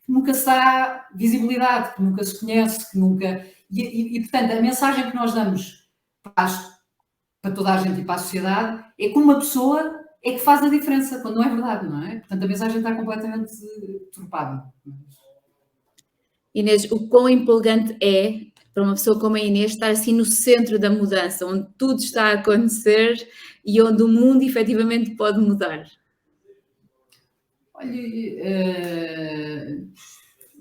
nunca se dá visibilidade, que nunca se conhece, que nunca... E, portanto, a mensagem que nós damos para toda a gente e para a sociedade é que uma pessoa é que faz a diferença, quando não é verdade, não é? Portanto, a mensagem está completamente turpada. Inês, o quão empolgante é para uma pessoa como a Inês estar assim no centro da mudança, onde tudo está a acontecer e onde o mundo efetivamente pode mudar? Olha,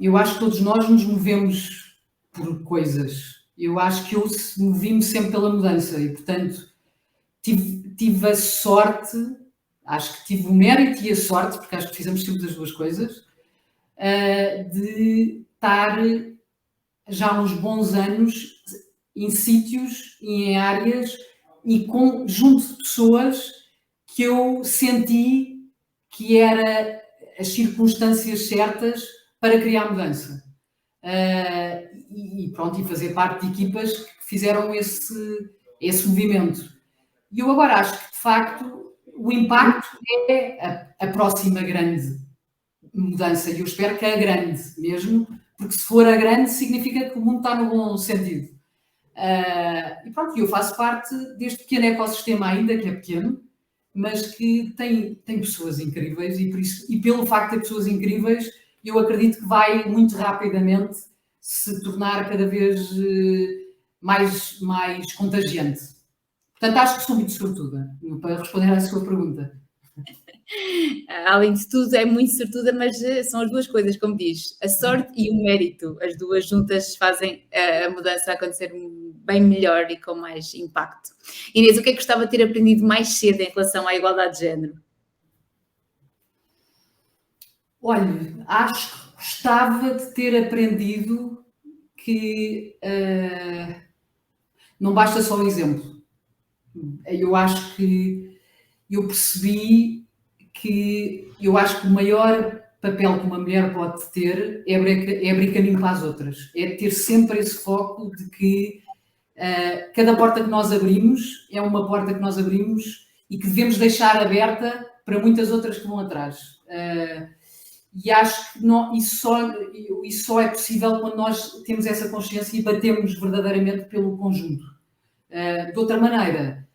eu acho que todos nós nos movemos por coisas. Eu acho que eu movi-me sempre pela mudança e, portanto, tive a sorte, acho que tive o mérito e a sorte, porque acho que precisamos sempre das duas coisas, de estar já há uns bons anos em sítios e em áreas e junto de pessoas que eu senti que era as circunstâncias certas para criar mudança. E pronto, e fazer parte de equipas que fizeram esse movimento. E eu agora acho que, de facto, o impacto é a próxima grande mudança, e eu espero que é a grande mesmo, porque se for a grande significa que o mundo está no bom sentido. E pronto, eu faço parte deste pequeno ecossistema ainda, que é pequeno, mas que tem pessoas incríveis, e, por isso, e pelo facto de ter pessoas incríveis, eu acredito que vai muito rapidamente se tornar cada vez mais contagiante. Portanto, acho que sou muito sortuda, para responder à sua pergunta. Além de tudo, é muito sortuda, mas são as duas coisas, como diz, a sorte e o mérito. As duas juntas fazem a mudança acontecer bem melhor e com mais impacto. Inês, o que é que gostava de ter aprendido mais cedo em relação à igualdade de género? Olha, acho que gostava de ter aprendido que não basta só o exemplo. Eu acho que eu percebi que eu acho que o maior papel que uma mulher pode ter é abrir caminho para as outras. É ter sempre esse foco de que cada porta que nós abrimos é uma porta que nós abrimos e que devemos deixar aberta para muitas outras que vão atrás. E acho que isso só é possível quando nós temos essa consciência e batemos verdadeiramente pelo conjunto. De outra maneira,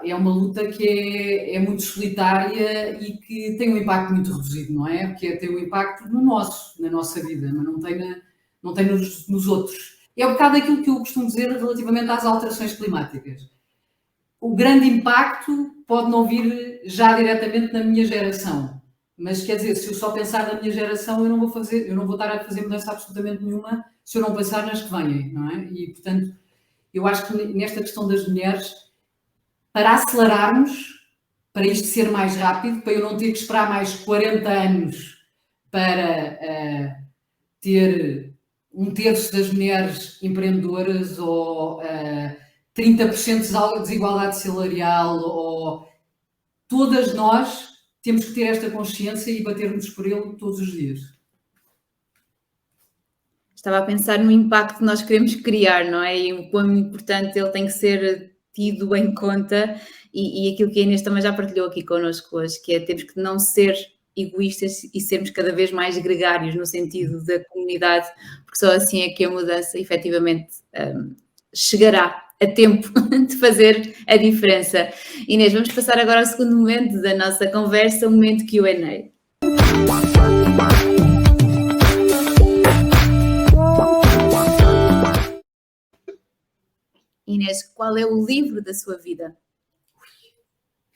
é uma luta que é muito solitária e que tem um impacto muito reduzido, não é? Porque tem um impacto na nossa vida, mas não tem nos outros. É um bocado aquilo que eu costumo dizer relativamente às alterações climáticas. O grande impacto pode não vir já diretamente na minha geração, mas quer dizer, se eu só pensar na minha geração, eu não vou estar a fazer mudança absolutamente nenhuma se eu não pensar nas que vêm, não é? E, portanto, eu acho que nesta questão das mulheres, para acelerarmos, para isto ser mais rápido, para eu não ter que esperar mais 40 anos para ter 1/3 das mulheres empreendedoras ou 30% de desigualdade salarial, ou todas nós temos que ter esta consciência e batermos por ele todos os dias. Estava a pensar no impacto que nós queremos criar, não é? E o quão importante ele tem que ser tido em conta, e aquilo que a Inês também já partilhou aqui connosco hoje, que é temos que não ser egoístas e sermos cada vez mais gregários no sentido da comunidade, porque só assim é que a mudança efetivamente chegará a tempo de fazer a diferença. Inês, vamos passar agora ao segundo momento da nossa conversa, o momento Q&A. Inês, qual é o livro da sua vida?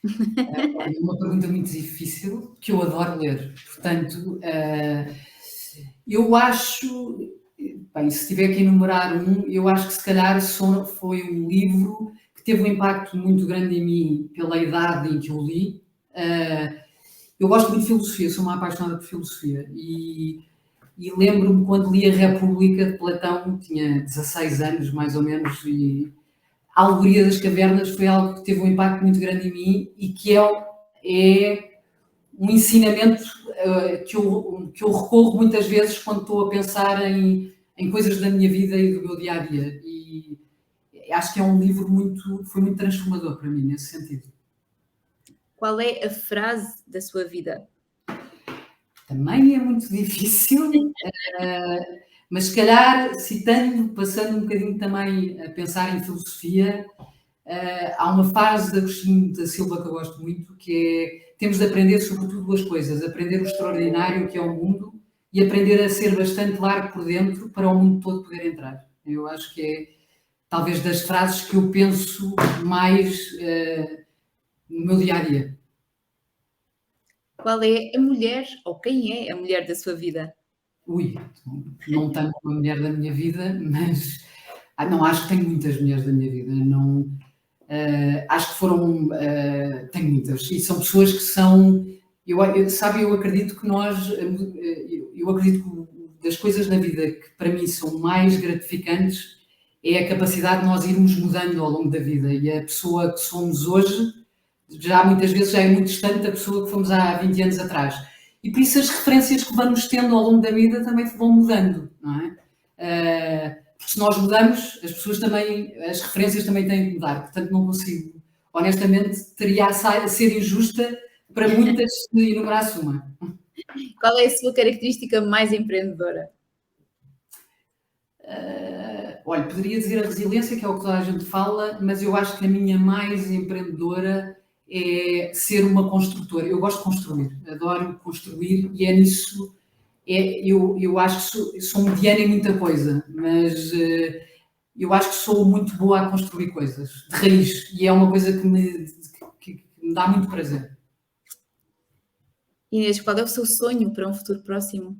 É uma pergunta muito difícil, que eu adoro ler. Portanto, eu acho, bem, se tiver que enumerar eu acho que se calhar foi um livro que teve um impacto muito grande em mim pela idade em que eu li. Eu gosto muito de filosofia, sou uma apaixonada por filosofia, e lembro-me quando li a República de Platão, tinha 16 anos mais ou menos, e a Alegoria das Cavernas foi algo que teve um impacto muito grande em mim e que é um ensinamento que eu recorro muitas vezes quando estou a pensar em coisas da minha vida e do meu dia-a-dia. E acho que é um livro foi muito transformador para mim, nesse sentido. Qual é a frase da sua vida? Também é muito difícil, mas se calhar, passando um bocadinho também a pensar em filosofia, há uma frase de Agostinho da Silva que eu gosto muito, que é: temos de aprender sobretudo duas coisas, aprender o extraordinário que é o mundo e aprender a ser bastante largo por dentro para o mundo todo poder entrar. Eu acho que é talvez das frases que eu penso mais no meu dia-a-dia. Qual é a mulher, ou quem é a mulher da sua vida? Não tanto uma mulher da minha vida, mas não, acho que tenho muitas mulheres da minha vida. Não, acho que foram, tenho muitas, e são pessoas que são, eu acredito que eu acredito que das coisas na vida que para mim são mais gratificantes é a capacidade de nós irmos mudando ao longo da vida, e a pessoa que somos hoje já muitas vezes já é muito distante da pessoa que fomos há 20 anos atrás. E por isso as referências que vamos tendo ao longo da vida também vão mudando, não é? Porque se nós mudamos, as referências também têm que mudar. Portanto, não consigo honestamente, teria a ser injusta para muitas se enumerasse uma. Qual é a sua característica mais empreendedora? Olha, poderia dizer a resiliência, que é o que toda a gente fala, mas eu acho que a minha mais empreendedora é ser uma construtora. Eu gosto de construir, adoro construir e é nisso. Eu acho que sou mediana em muita coisa, mas eu acho que sou muito boa a construir coisas de raiz e é uma coisa que me dá muito prazer. Inês, qual é o seu sonho para um futuro próximo?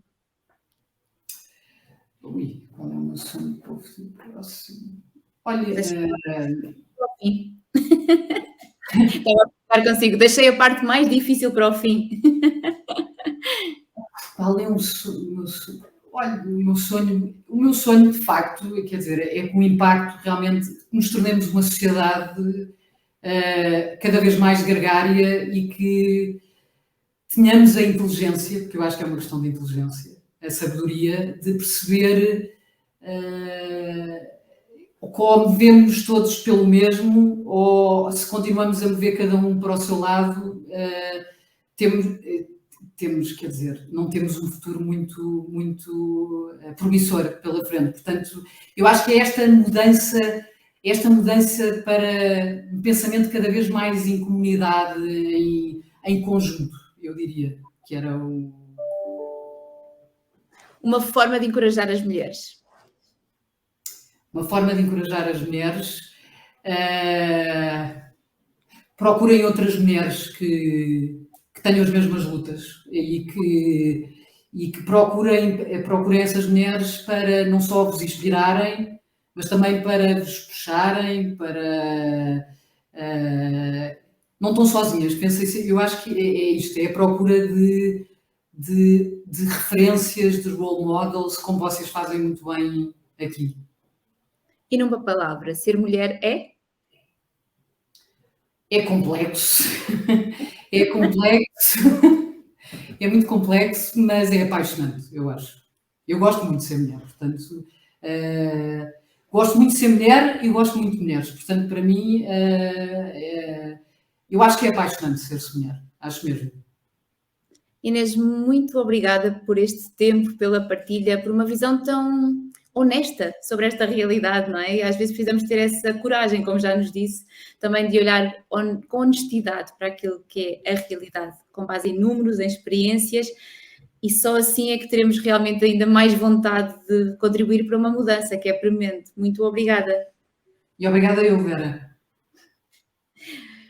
Ui, qual é o meu sonho para o futuro próximo? Olha, Ao fim. Estava a falar consigo. Deixei a parte mais difícil para o fim. qual é o meu sonho? Olha, o meu sonho de facto, quer dizer, é com o impacto realmente que nos tornemos uma sociedade cada vez mais gregária e que tenhamos a inteligência, porque eu acho que é uma questão de inteligência, a sabedoria de perceber ou movemos todos pelo mesmo ou se continuamos a mover cada um para o seu lado, temos, quer dizer, não temos um futuro muito promissor pela frente. Portanto, eu acho que é esta mudança para um pensamento cada vez mais em comunidade, em conjunto, eu diria, que era Uma forma de encorajar as mulheres. uma forma de encorajar as mulheres. Procurem outras mulheres que tenham as mesmas lutas e que procurem essas mulheres para não só vos inspirarem, mas também para vos puxarem, para... não estão sozinhas, pensem, eu acho que é isto, é a procura de referências, de role models, como vocês fazem muito bem aqui. E numa palavra, ser mulher é? É complexo, é complexo, é muito complexo, mas é apaixonante, eu acho. Eu gosto muito de ser mulher, portanto, gosto muito de ser mulher e gosto muito de mulheres, portanto, para mim, eu acho que é apaixonante ser-se mulher, acho mesmo. Inês, muito obrigada por este tempo, pela partilha, por uma visão tão honesta sobre esta realidade, não é? E às vezes precisamos ter essa coragem, como já nos disse, também de olhar com honestidade para aquilo que é a realidade, com base em números, em experiências, e só assim é que teremos realmente ainda mais vontade de contribuir para uma mudança que é premente. Muito obrigada. E obrigada eu, Vera.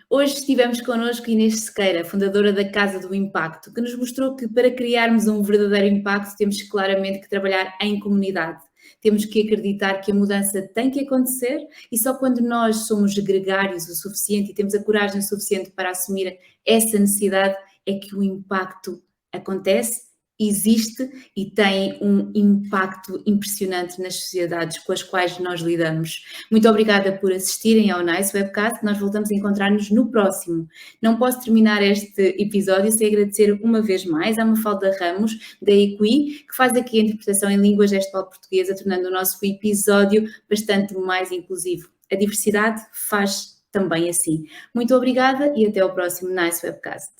Hoje estivemos connosco Inês Sequeira, fundadora da Casa do Impacto, que nos mostrou que para criarmos um verdadeiro impacto temos claramente que trabalhar em comunidade. Temos que acreditar que a mudança tem que acontecer e só quando nós somos gregários o suficiente e temos a coragem suficiente para assumir essa necessidade é que o impacto acontece, existe e tem um impacto impressionante nas sociedades com as quais nós lidamos. Muito obrigada por assistirem ao Nice Webcast. Nós voltamos a encontrar-nos no próximo. Não posso terminar este episódio sem agradecer uma vez mais à Mafalda Ramos, da EQI, que faz aqui a interpretação em língua gestual portuguesa, tornando o nosso episódio bastante mais inclusivo. A diversidade faz também assim. Muito obrigada e até ao próximo Nice Webcast.